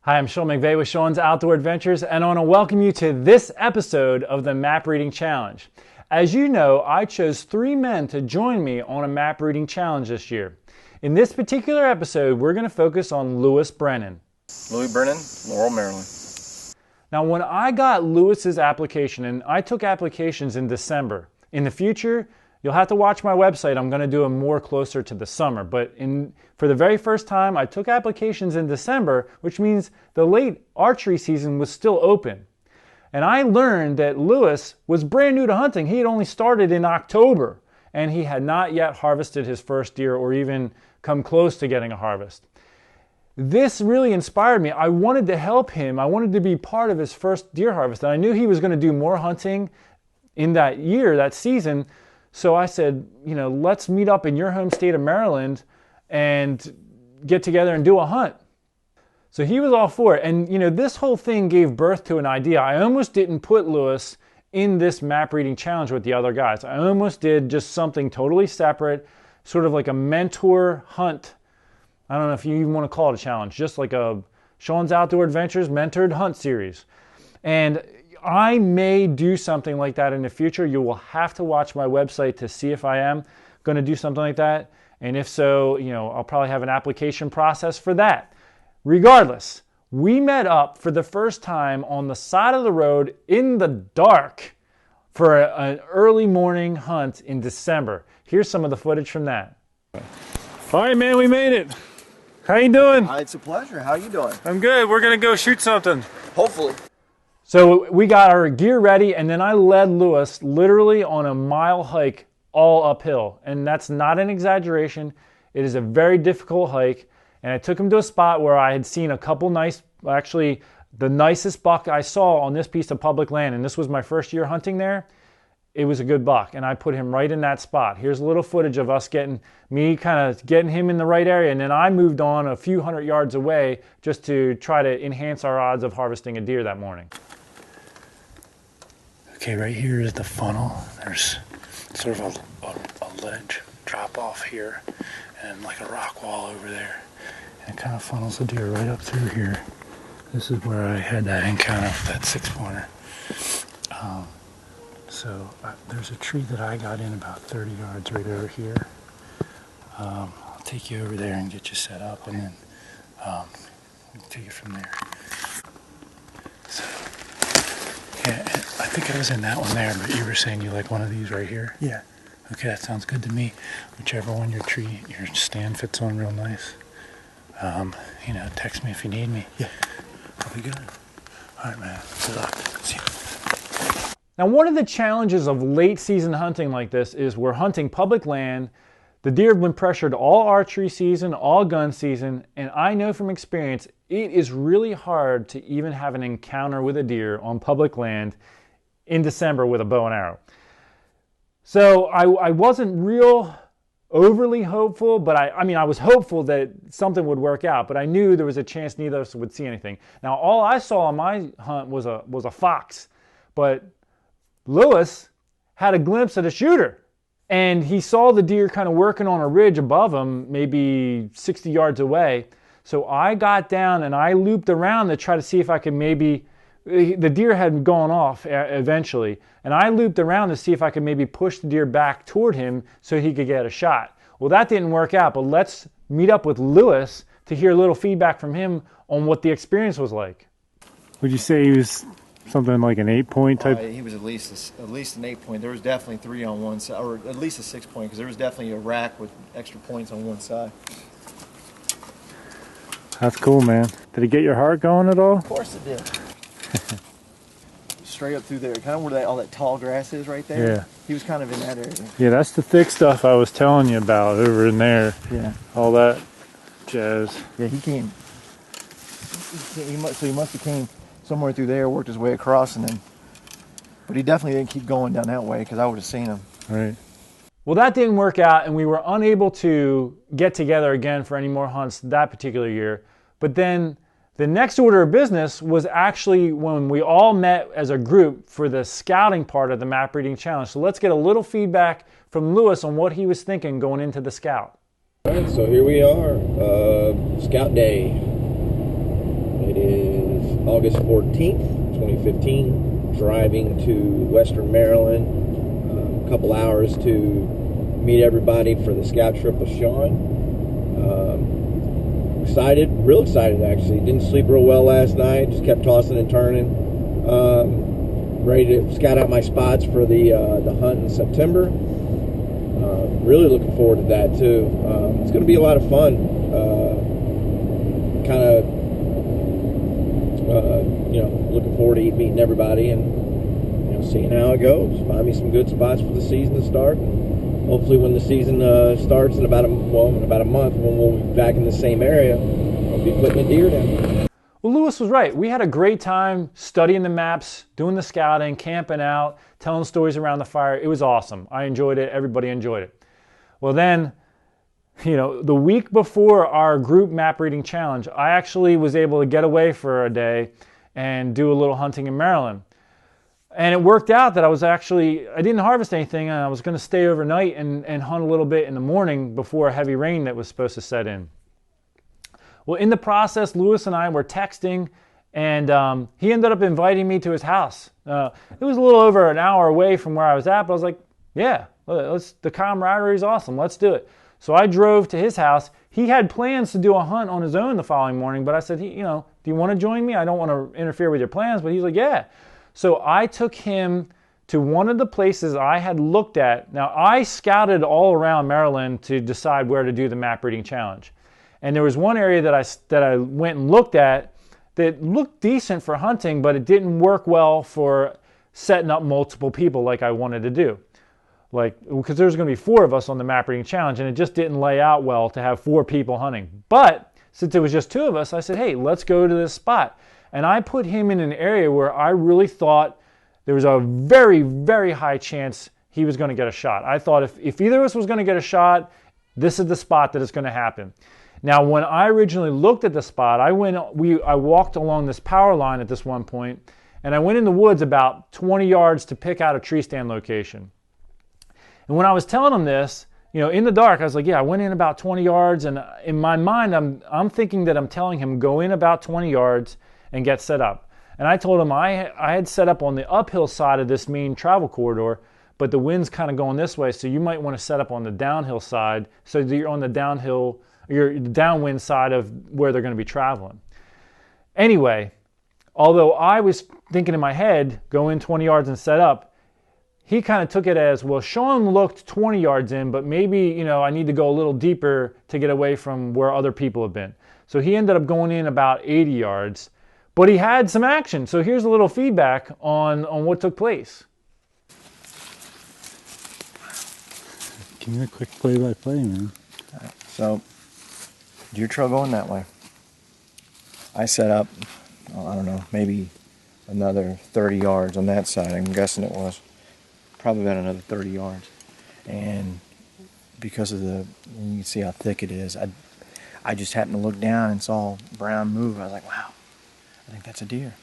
Hi, I'm Sean McVeigh with Sean's Outdoor Adventures, and I want to welcome you to this episode of the Map Reading Challenge. As you know, I chose 3 men to join me on a map reading challenge this year. In this particular episode, we're going to focus on Lewis Brennan. Louis Brennan, Laurel, Maryland. Now, when I got Lewis's application, and I took applications in December, in the future, you'll have to watch my website. I'm going to do them more closer to the summer. But for the very first time, I took applications in December, which means the late archery season was still open. And I learned that Lewis was brand new to hunting. He had only started in October, and he had not yet harvested his first deer or even come close to getting a harvest. This really inspired me. I wanted to help him. I wanted to be part of his first deer harvest. And I knew he was going to do more hunting in that year, that season. So I said, let's meet up in your home state of Maryland and get together and do a hunt. So he was all for it. And, this whole thing gave birth to an idea. I almost didn't put Lewis in this map reading challenge with the other guys. I almost did just something totally separate, sort of like a mentor hunt. I don't know if you even want to call it a challenge, just like a Sean's Outdoor Adventures mentored hunt series. And I may do something like that in the future. You will have to watch my website to see if I am going to do something like that. And if so, I'll probably have an application process for that. Regardless, we met up for the first time on the side of the road in the dark for an early morning hunt in December. Here's some of the footage from that. All right, man, we made it. How you doing? It's a pleasure. How you doing? I'm good. We're going to go shoot something. Hopefully. So we got our gear ready, and then I led Lewis literally on a mile hike all uphill. And that's not an exaggeration. It is a very difficult hike. And I took him to a spot where I had seen a couple actually the nicest buck I saw on this piece of public land. And this was my first year hunting there. It was a good buck, and I put him right in that spot. Here's a little footage of us getting him in the right area. And then I moved on a few hundred yards away just to try to enhance our odds of harvesting a deer that morning. Okay, right here is the funnel. There's sort of a ledge drop off here and like a rock wall over there. And it kind of funnels the deer right up through here. This is where I had that encounter with that 6-pointer. So there's a tree that I got in about 30 yards right over here. I'll take you over there and get you set up, and then we'll take it from there. So, yeah, I think I was in that one there, but you were saying you like one of these right here? Yeah. Okay, that sounds good to me. Whichever one your stand fits on real nice. Text me if you need me. Yeah, I'll be good. All right, man. Good luck. See you. Now, one of the challenges of late season hunting like this is we're hunting public land. The deer have been pressured all archery season, all gun season, and I know from experience it is really hard to even have an encounter with a deer on public land in December with a bow and arrow. So I wasn't real overly hopeful, but I was hopeful that something would work out, but I knew there was a chance neither of us would see anything. Now, all I saw on my hunt was a fox, but Lewis had a glimpse of the shooter, and he saw the deer kind of working on a ridge above him, maybe 60 yards away. So I got down and I looped around to try to see if I could the deer had gone off eventually, and I looped around to see if I could maybe push the deer back toward him so he could get a shot. Well, that didn't work out, but let's meet up with Lewis to hear a little feedback from him on what the experience was like. Would you say he was something like an 8-point type? He was at least an 8-point. There was definitely 3 on one side, or at least a 6-point, because there was definitely a rack with extra points on one side. That's cool, man. Did it get your heart going at all? Of course it did. Straight up through there, kind of where all that tall grass is right there. Yeah. He was kind of in that area. Yeah, that's the thick stuff I was telling you about over in there. Yeah. All that jazz. Yeah, he came. He must have came somewhere through there, worked his way across, but he definitely didn't keep going down that way because I would have seen him. Right. Well, that didn't work out, and we were unable to get together again for any more hunts that particular year. But then the next order of business was actually when we all met as a group for the scouting part of the map reading challenge. So let's get a little feedback from Lewis on what he was thinking going into the scout. All right, so here we are, Scout Day. It is August 14th, 2015, driving to Western Maryland, a couple hours to meet everybody for the scout trip with Sean. Excited, real excited actually. Didn't sleep real well last night, just kept tossing and turning. Ready to scout out my spots for the hunt in September. Really looking forward to that too. It's going to be a lot of fun. Kind of, looking forward to meeting everybody and seeing how it goes. Find me some good spots for the season to start. And hopefully, when the season starts in about a month, when we'll be back in the same area, I'll be putting a deer down. Well, Lewis was right. We had a great time studying the maps, doing the scouting, camping out, telling stories around the fire. It was awesome. I enjoyed it. Everybody enjoyed it. Well, then, the week before our group map reading challenge, I actually was able to get away for a day and do a little hunting in Maryland. And it worked out that I didn't harvest anything, and I was going to stay overnight and hunt a little bit in the morning before a heavy rain that was supposed to set in. Well, in the process, Lewis and I were texting, and he ended up inviting me to his house. It was a little over an hour away from where I was at, but I was like, yeah, the camaraderie is awesome. Let's do it. So I drove to his house. He had plans to do a hunt on his own the following morning, but I said, do you want to join me? I don't want to interfere with your plans, but he's like, yeah. So I took him to one of the places I had looked at. Now, I scouted all around Maryland to decide where to do the map reading challenge. And there was one area that I went and looked at that looked decent for hunting, but it didn't work well for setting up multiple people like I wanted to do. Because there was going to be 4 of us on the map reading challenge, and it just didn't lay out well to have 4 people hunting. But since it was just 2 of us, I said, hey, let's go to this spot. And I put him in an area where I really thought there was a very, very high chance he was going to get a shot. I thought if either of us was going to get a shot, this is the spot that it's going to happen. Now, when I originally looked at the spot, I walked along this power line at this one point, and I went in the woods about 20 yards to pick out a tree stand location. And when I was telling him this, in the dark, I was like, yeah, I went in about 20 yards, and in my mind, I'm thinking that I'm telling him go in about 20 yards and get set up. And I told him I had set up on the uphill side of this main travel corridor, but the wind's kind of going this way, so you might want to set up on the downhill side so that you're on the downwind side of where they're going to be traveling. Anyway, although I was thinking in my head, go in 20 yards and set up, he kind of took it as, well, Sean looked 20 yards in, but maybe, I need to go a little deeper to get away from where other people have been. So he ended up going in about 80 yards, but he had some action. So here's a little feedback on what took place. Give me a quick play-by-play, man. All right, so, deer trail going that way. I set up, I don't know, maybe another 30 yards on that side. I'm guessing it was. Probably about another 30 yards. And because of you can see how thick it is, I just happened to look down and saw Brown move. I was like, wow, I think that's a deer.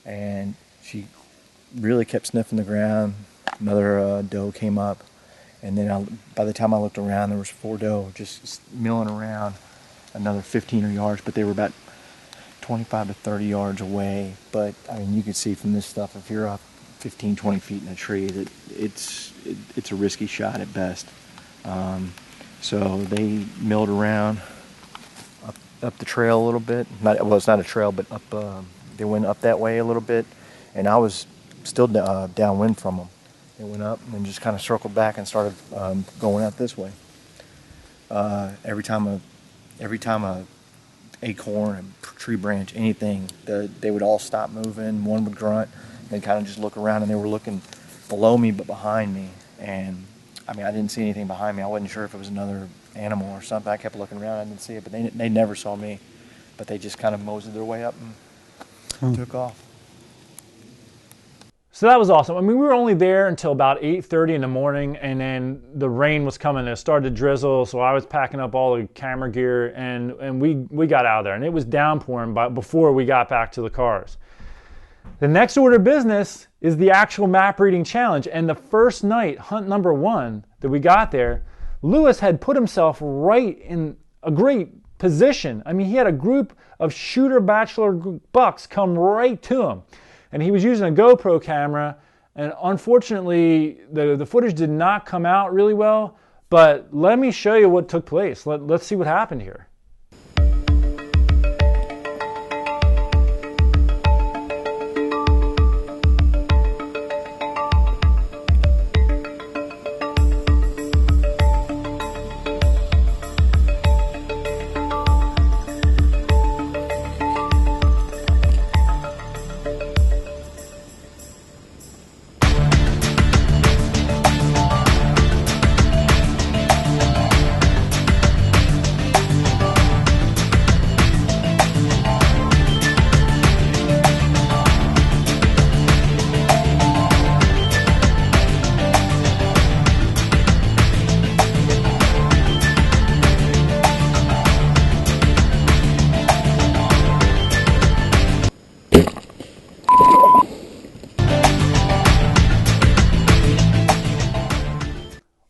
And she really kept sniffing the ground. Another doe came up. And then by the time I looked around, there was 4 doe just milling around another 15 yards, but they were about 25 to 30 yards away. But I mean, you can see from this stuff, if you're up 15, 20 feet in a tree, that it's a risky shot at best. So they milled around up the trail a little bit. It's not a trail, but they went up that way a little bit, and I was still downwind from them. They went up and then just kind of circled back and started going out this way. Every time a acorn, a tree branch, anything, they would all stop moving. One would grunt and kind of just look around, and they were looking below me but behind me. And I mean, I didn't see anything behind me. I wasn't sure if it was another animal or something. I kept looking around. I didn't see it, but they never saw me. But they just kind of moseyed their way up and took off. So that was awesome. I mean, we were only there until about 8:30 in the morning, and then the rain was coming. It started to drizzle, so I was packing up all the camera gear, and we got out of there. And it was downpouring before we got back to the cars. The next order of business is the actual map reading challenge. And the first night, hunt number 1, that we got there, Lewis had put himself right in a great position. I mean, he had a group of shooter bachelor bucks come right to him. And he was using a GoPro camera. And unfortunately, the footage did not come out really well. But let me show you what took place. Let's see what happened here.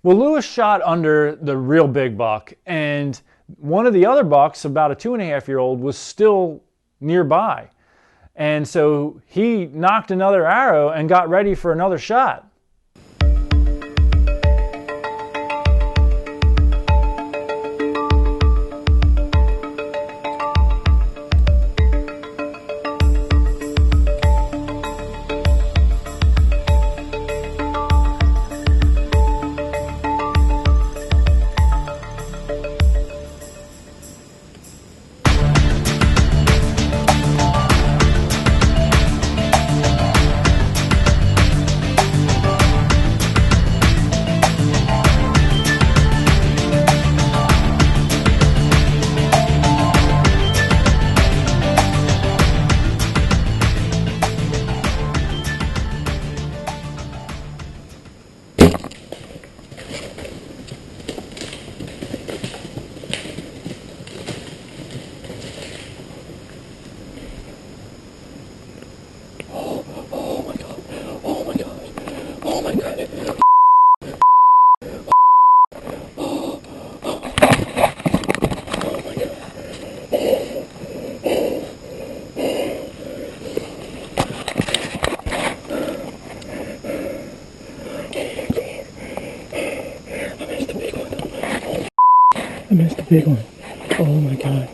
Well, Lewis shot under the real big buck, and one of the other bucks, about a 2.5-year-old, was still nearby. And so he knocked another arrow and got ready for another shot. I missed the big one. Oh my god.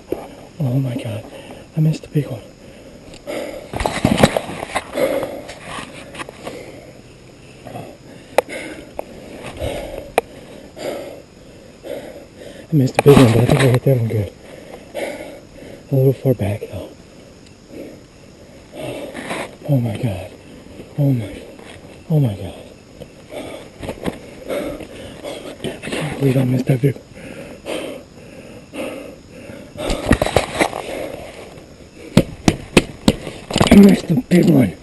Oh my god. I missed the big one. I missed the big one, but I think I hit that one good. A little far back though. Oh my god. Oh my god. I can't believe I missed that big one. I missed the big one.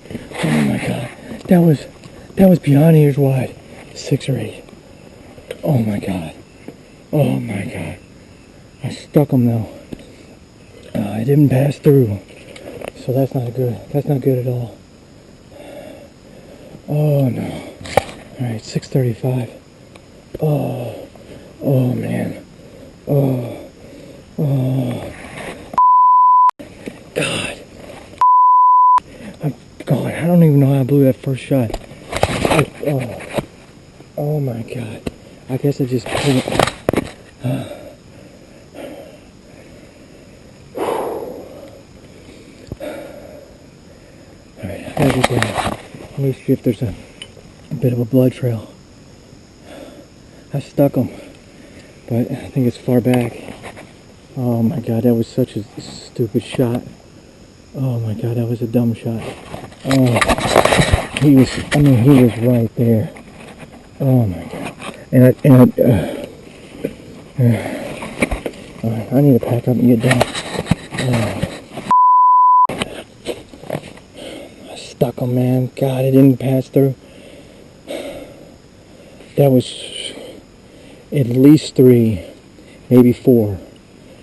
Oh my god. That was beyond ears wide. 6 or 8. Oh my god. Oh my god. I stuck them though. I didn't pass through. So that's not good. That's not good at all. Oh no. Alright, 6:35. Oh man. God, I don't even know how I blew that first shot. Oh my god. I guess I just pulled it. Alright, I gotta get down. Let me see if there's a bit of a blood trail. I stuck them, but I think it's far back. Oh my god, that was such a stupid shot. Oh my god, that was a dumb shot. Oh, he was right there. Oh my god. I need to pack up and get down. I stuck him, man. God, it didn't pass through. That was at least 3, maybe 4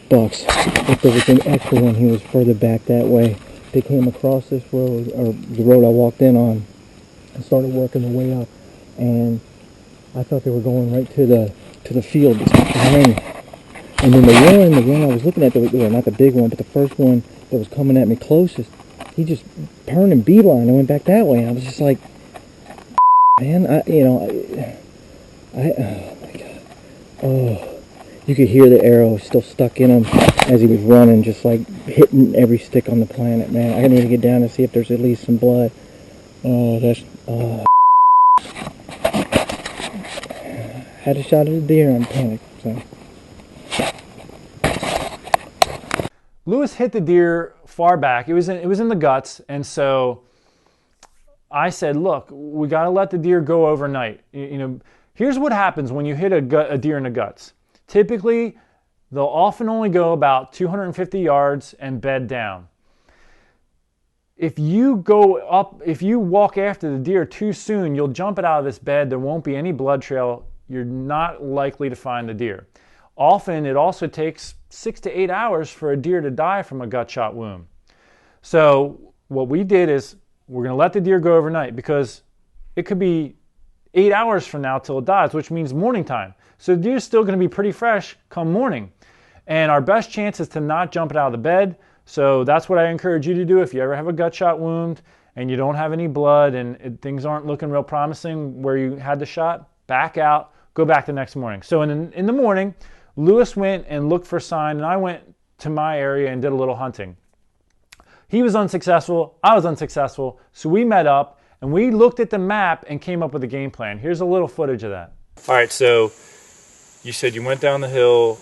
bucks. If there was an extra one, he was further back that way. They came across this road, or the road I walked in on, and started working their way up. And I thought they were going right to the field that's behind me. And then the one I was looking at, well, not the big one, but the first one that was coming at me closest, he just turned and beeline and went back that way. And I was just like, man, oh my God. Oh, you could hear the arrow still stuck in him as he was running, just like hitting every stick on the planet, man. I need to get down and see if there's at least some blood. Had a shot at a deer, I'm panicked, so. Lewis hit the deer far back. It was in the guts, and so I said, look, we got to let the deer go overnight. Here's what happens when you hit a deer in the guts. Typically, they'll often only go about 250 yards and bed down. If you walk after the deer too soon, you'll jump it out of this bed. There won't be any blood trail. You're not likely to find the deer. Often, it also takes 6 to 8 hours for a deer to die from a gut shot wound. So what we did is we're going to let the deer go overnight because it could be 8 hours from now till it dies, which means morning time. So the deer's still going to be pretty fresh come morning. And our best chance is to not jump it out of the bed. So that's what I encourage you to do if you ever have a gut shot wound and you don't have any blood and things aren't looking real promising where you had the shot, back out, go back the next morning. So in the morning, Lewis went and looked for sign, and I went to my area and did a little hunting. He was unsuccessful, I was unsuccessful, so we met up and we looked at the map and came up with a game plan. Here's a little footage of that. All right, so you said you went down the hill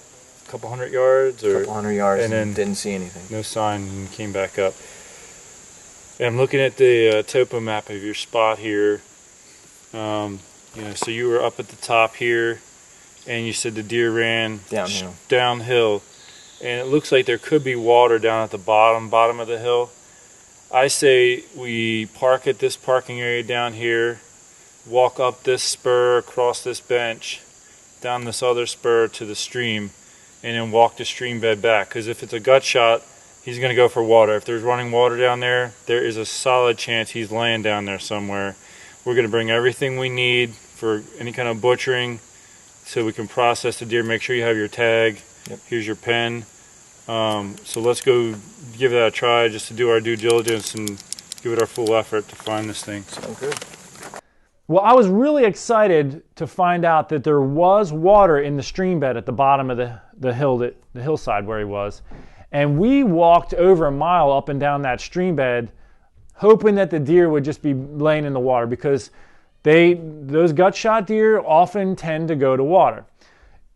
a couple hundred yards? A couple hundred yards and then didn't see anything. No sign, and you came back up. And I'm looking at the topo map of your spot here. So you were up at the top here, and you said the deer ran downhill. And it looks like there could be water down at the bottom of the hill. I say we park at this parking area down here, walk up this spur, across this bench, down this other spur to the stream, and then walk the stream bed back. Because if it's a gut shot, he's going to go for water. If there's running water down there, there is a solid chance he's laying down there somewhere. We're going to bring everything we need for any kind of butchering so we can process the deer. Make sure you have your tag. Yep. Here's your pen. So let's go give that a try just to do our due diligence and give it our full effort to find this thing. Sounds good. Well, I was really excited to find out that there was water in the stream bed at the bottom of the hillside where he was. And we walked over a mile up and down that stream bed hoping that the deer would just be laying in the water because those gut shot deer often tend to go to water.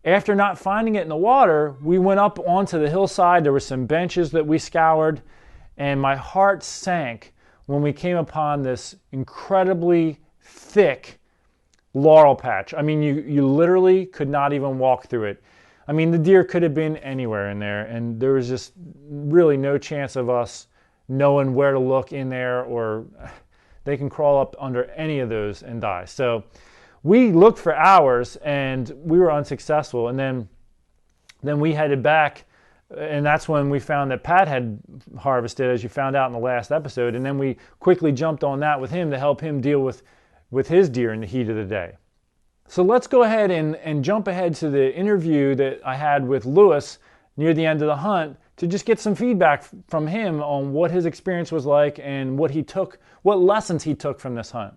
After not finding it in the water, we went up onto the hillside. There were some benches that we scoured, and my heart sank when we came upon this incredibly thick laurel patch. I mean, you literally could not even walk through it. I mean, the deer could have been anywhere in there, and there was just really no chance of us knowing where to look in there, or they can crawl up under any of those and die. So we looked for hours and we were unsuccessful. And then we headed back, and that's when we found that Pat had harvested, as you found out in the last episode. And then we quickly jumped on that with him to help him deal with his deer in the heat of the day. So let's go ahead and jump ahead to the interview that I had with Lewis near the end of the hunt to just get some feedback from him on what his experience was like and what lessons he took from this hunt.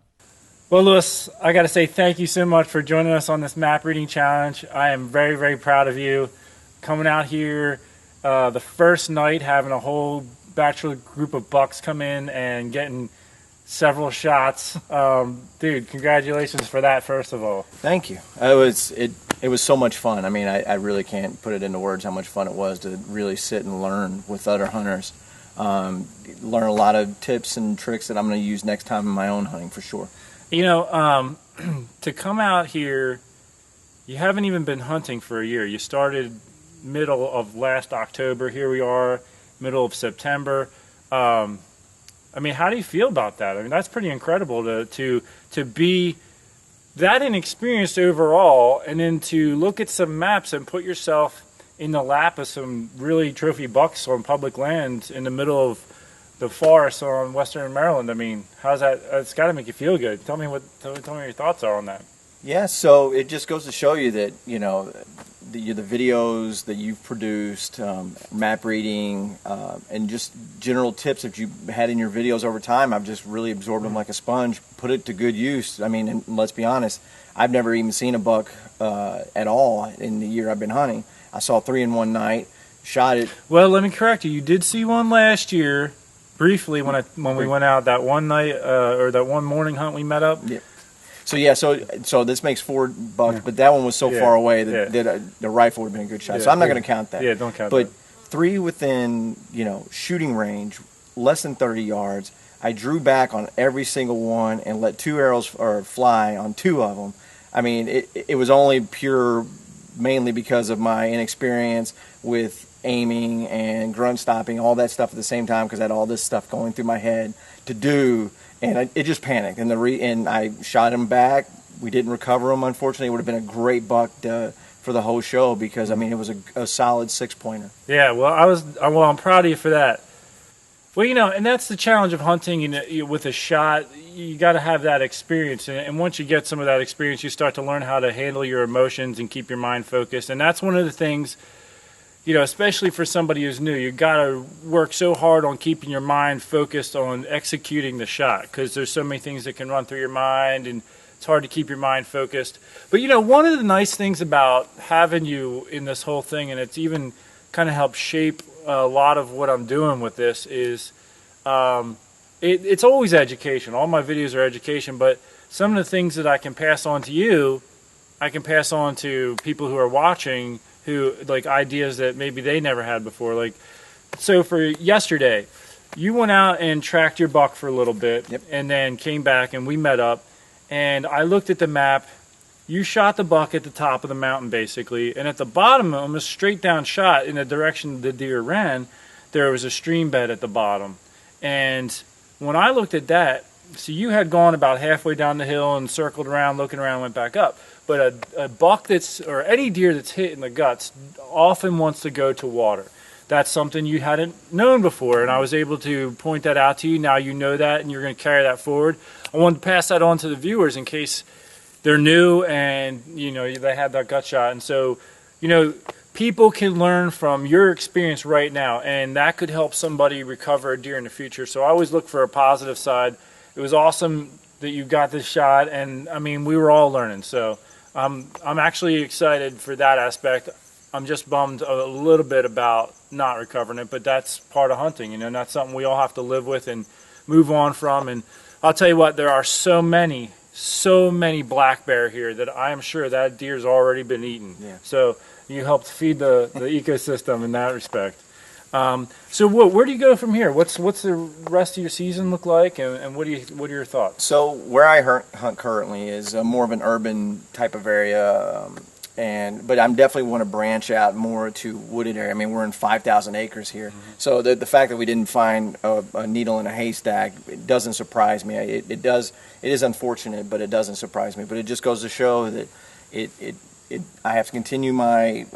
Well, Lewis, I got to say thank you so much for joining us on this map reading challenge. I am very, very proud of you coming out here the first night, having a whole bachelor group of bucks come in and getting several shots. Dude, congratulations for that, first of all. Thank you. It was so much fun. I mean, I really can't put it into words how much fun it was to really sit and learn with other hunters. Learn a lot of tips and tricks that I'm going to use next time in my own hunting for sure. You know, to come out here, you haven't even been hunting for a year. You started middle of last October. Here we are, middle of September. I mean, how do you feel about that? I mean, that's pretty incredible to be that inexperienced overall, and then to look at some maps and put yourself in the lap of some really trophy bucks on public land in the middle of the forest on Western Maryland. I mean, how's that? It's got to make you feel good. Tell me what your thoughts are on that. Yeah, so it just goes to show you that, the videos that you've produced, map reading, and just general tips that you had in your videos over time. I've just really absorbed them like a sponge, put it to good use. I mean, and let's be honest, I've never even seen a buck at all in the year I've been hunting. I saw 3 in one night, shot it. Well, let me correct you. You did see one last year, briefly, when we went out that one night or that one morning hunt we met up. Yeah. So this makes 4 bucks, but that one was so far away that the rifle would have been a good shot. So I'm not going to count that. Yeah, don't count but that. 3 within, shooting range, less than 30 yards. I drew back on every single one and let 2 arrows fly on 2 of them. I mean, it was only mainly because of my inexperience with aiming and grunt stopping, all that stuff at the same time, because I had all this stuff going through my head to do. And it just panicked, and I shot him back. We didn't recover him, unfortunately. It would have been a great buck for the whole show because, I mean, it was a solid 6-pointer. Yeah, well, I'm proud of you for that. Well, and that's the challenge of hunting. With a shot, you got to have that experience, and once you get some of that experience, you start to learn how to handle your emotions and keep your mind focused. And that's one of the things. Especially for somebody who's new, you got to work so hard on keeping your mind focused on executing the shot because there's so many things that can run through your mind, and it's hard to keep your mind focused. But, one of the nice things about having you in this whole thing, and it's even kind of helped shape a lot of what I'm doing with this, is it's always education. All my videos are education, but some of the things that I can pass on to you, I can pass on to people who are watching who like ideas that maybe they never had before. Like, so for yesterday, you went out and tracked your buck for a little bit, and then came back and we met up, and I looked at the map. You shot the buck at the top of the mountain basically, and at the bottom, almost straight down shot in the direction the deer ran, there was a stream bed at the bottom. And when I looked at that, so you had gone about halfway down the hill and circled around, looking around, went back up. But a buck or any deer that's hit in the guts often wants to go to water. That's something you hadn't known before, and I was able to point that out to you. Now you know that, and you're going to carry that forward. I wanted to pass that on to the viewers in case they're new and, they had that gut shot. And so, people can learn from your experience right now, and that could help somebody recover a deer in the future. So I always look for a positive side. It was awesome that you got this shot, and, I mean, we were all learning, so I'm actually excited for that aspect. I'm just bummed a little bit about not recovering it, but that's part of hunting, that's something we all have to live with and move on from. And I'll tell you what, there are so many black bear here that I am sure that deer's already been eaten. Yeah. So you helped feed the ecosystem in that respect. So where do you go from here? What's the rest of your season look like, and what are your thoughts? So where I hunt currently is more of an urban type of area, but I'm definitely want to branch out more to wooded area. I mean, we're in 5,000 acres here, so the fact that we didn't find a needle in a haystack, it doesn't surprise me. It is unfortunate, but it doesn't surprise me. But it just goes to show that I have to continue my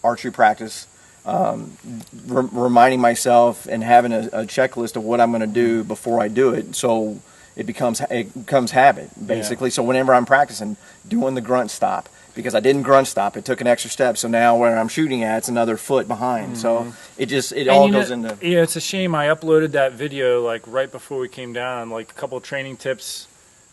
archery practice. Reminding myself and having a checklist of what I'm going to do before I do it, so it becomes habit basically. Yeah. So whenever I'm practicing, doing the grunt stop, because I didn't grunt stop, it took an extra step. So now where I'm shooting at, it's another foot behind. So it all goes into. Yeah, it's a shame I uploaded that video like right before we came down, like a couple of training tips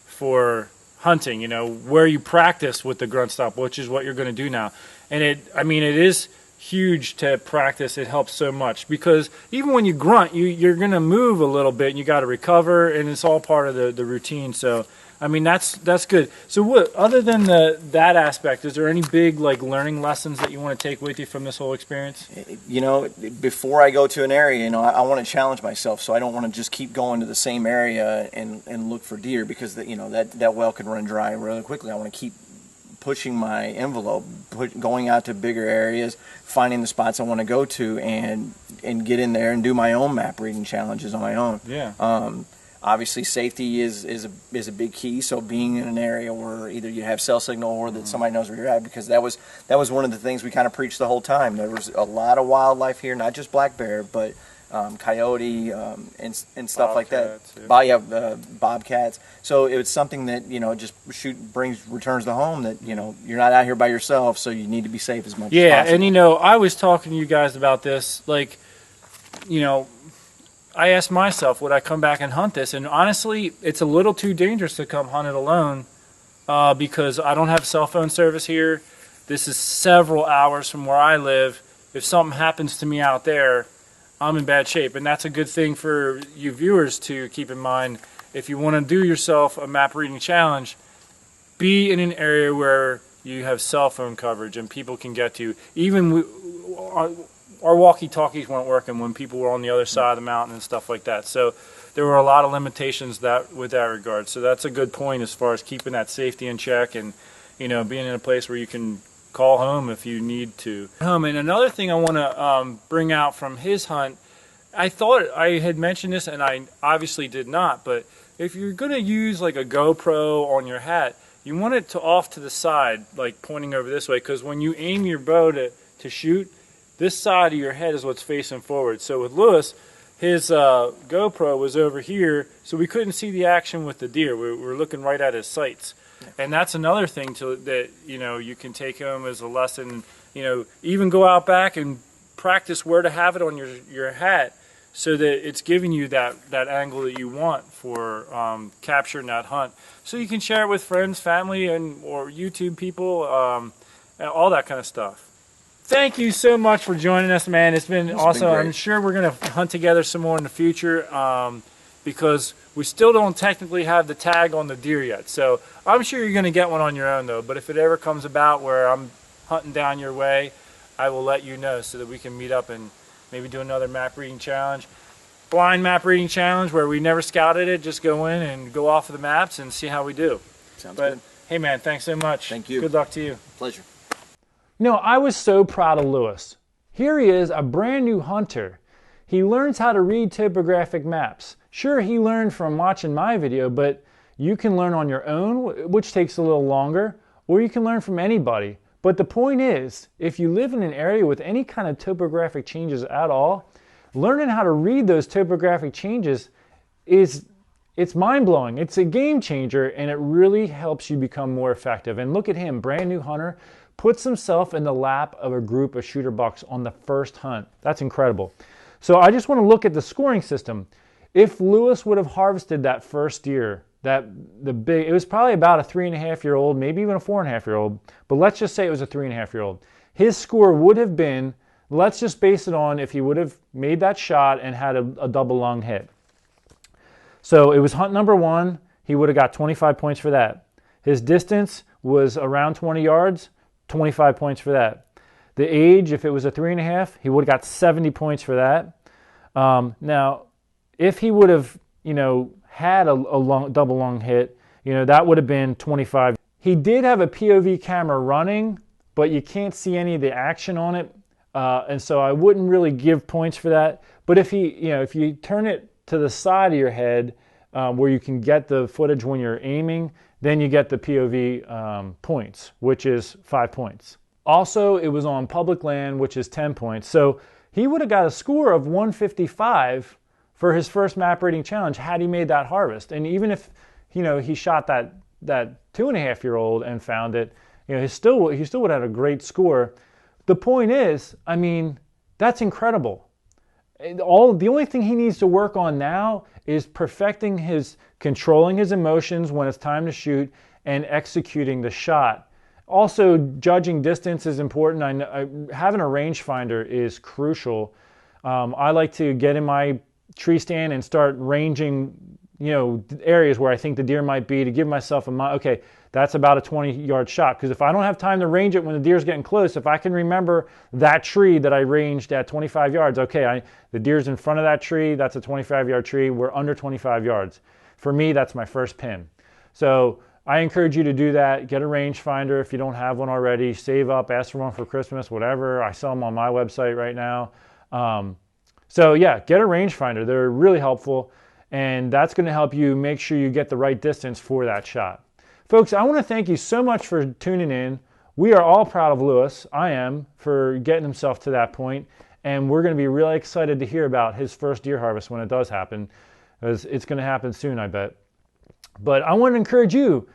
for hunting. Where you practice with the grunt stop, which is what you're going to do now, and it is huge to practice. It helps so much because even when you grunt, you're going to move a little bit and you got to recover, and it's all part of the routine. So I mean that's good. So what other than that aspect, is there any big like learning lessons that you want to take with you from this whole experience? Before I go to an area, I want to challenge myself, so I don't want to just keep going to the same area and look for deer because that well could run dry really quickly. I want to keep pushing my envelope, going out to bigger areas, finding the spots I want to go to, and get in there and do my own map reading challenges on my own. Yeah. Obviously, safety is a big key. So being in an area where either you have cell signal or that somebody knows where you're at, because that was one of the things we kind of preached the whole time. There was a lot of wildlife here, not just black bear, but coyote, and stuff like that. Bobcats, yeah. Bobcats. So it was something that, just returns to home that, you're not out here by yourself, so you need to be safe as much as possible. And I was talking to you guys about this, like, I asked myself, would I come back and hunt this? And honestly, it's a little too dangerous to come hunt it alone because I don't have cell phone service here. This is several hours from where I live. If something happens to me out there, I'm in bad shape. And that's a good thing for you viewers to keep in mind. If you want to do yourself a map reading challenge, be in an area where you have cell phone coverage and people can get to you. Even our walkie-talkies weren't working when people were on the other side of the mountain and stuff like that. So there were a lot of limitations with that regard. So that's a good point as far as keeping that safety in check and, being in a place where you can call home if you need to. And another thing I want to bring out from his hunt, I thought I had mentioned this and I obviously did not, but if you're going to use like a GoPro on your hat, you want it off to the side, like pointing over this way, because when you aim your bow to shoot, this side of your head is what's facing forward. So with Lewis, his GoPro was over here, so we couldn't see the action with the deer. We were looking right at his sights. And that's another thing that you can take home as a lesson. Even go out back and practice where to have it on your hat so that it's giving you that angle that you want for capturing that hunt. So you can share it with friends, family, or YouTube people, all that kind of stuff. Thank you so much for joining us, man. It's been awesome. I'm sure we're going to hunt together some more in the future because we still don't technically have the tag on the deer yet. So I'm sure you're going to get one on your own, though. But if it ever comes about where I'm hunting down your way, I will let you know so that we can meet up and maybe do another map reading challenge. Blind map reading challenge where we never scouted it, just go in and go off of the maps and see how we do. Sounds good. Hey, man, thanks so much. Thank you. Good luck to you. Pleasure. I was so proud of Lewis. Here he is, a brand new hunter. He learns how to read topographic maps. Sure, he learned from watching my video, but you can learn on your own, which takes a little longer, or you can learn from anybody. But the point is, if you live in an area with any kind of topographic changes at all, learning how to read those topographic changes it's mind-blowing. It's a game changer, and it really helps you become more effective. And look at him, brand new hunter, puts himself in the lap of a group of shooter bucks on the first hunt. That's incredible. So I just want to look at the scoring system. If Lewis would have harvested that first deer, it was probably about a 3.5-year-old, maybe even a 4.5-year-old, but let's just say it was a 3.5-year-old. His score would have been, let's just base it on if he would have made that shot and had a double lung hit. So it was hunt number 1, he would have got 25 points for that. His distance was around 20 yards, 25 points for that. The age, if it was a 3.5, he would have got 70 points for that. Now, if he would have, had a double lung hit, that would have been 25. He did have a POV camera running, but you can't see any of the action on it, and so I wouldn't really give points for that. But if you turn it to the side of your head, where you can get the footage when you're aiming, then you get the POV points, which is 5 points. Also, it was on public land, which is 10 points. So he would have got a score of 155 for his first map reading challenge had he made that harvest. And even if he shot that 2.5-year-old and found it, he still would have had a great score. The point is, that's incredible. The only thing he needs to work on now is perfecting controlling his emotions when it's time to shoot and executing the shot. Also, judging distance is important. Having a rangefinder is crucial. I like to get in my tree stand and start ranging, areas where I think the deer might be to give myself okay, that's about a 20-yard shot. Because if I don't have time to range it when the deer's getting close, if I can remember that tree that I ranged at 25 yards, okay, the deer's in front of that tree, that's a 25-yard tree, we're under 25 yards. For me, that's my first pin. So I encourage you to do that. Get a rangefinder if you don't have one already. Save up, ask for one for Christmas, whatever. I sell them on my website right now. So yeah, get a rangefinder. They're really helpful, and that's going to help you make sure you get the right distance for that shot. Folks, I want to thank you so much for tuning in. We are all proud of Lewis. I am, for getting himself to that point. and we're going to be really excited to hear about his first deer harvest when it does happen, because it's going to happen soon, I bet. But I want to encourage you,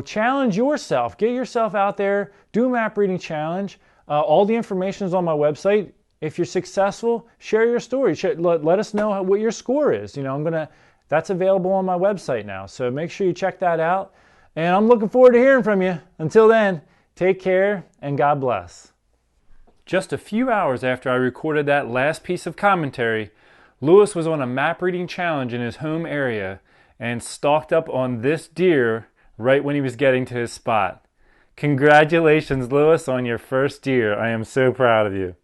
challenge yourself. Get yourself out there, do a map reading challenge. All the information is on my website. If you're successful, share your story. Let us know what your score is. That's available on my website now. So make sure you check that out. And I'm looking forward to hearing from you. Until then, take care and God bless. Just a few hours after I recorded that last piece of commentary, Lewis was on a map reading challenge in his home area and stalked up on this deer right when he was getting to his spot. Congratulations, Lewis, on your first deer. I am so proud of you.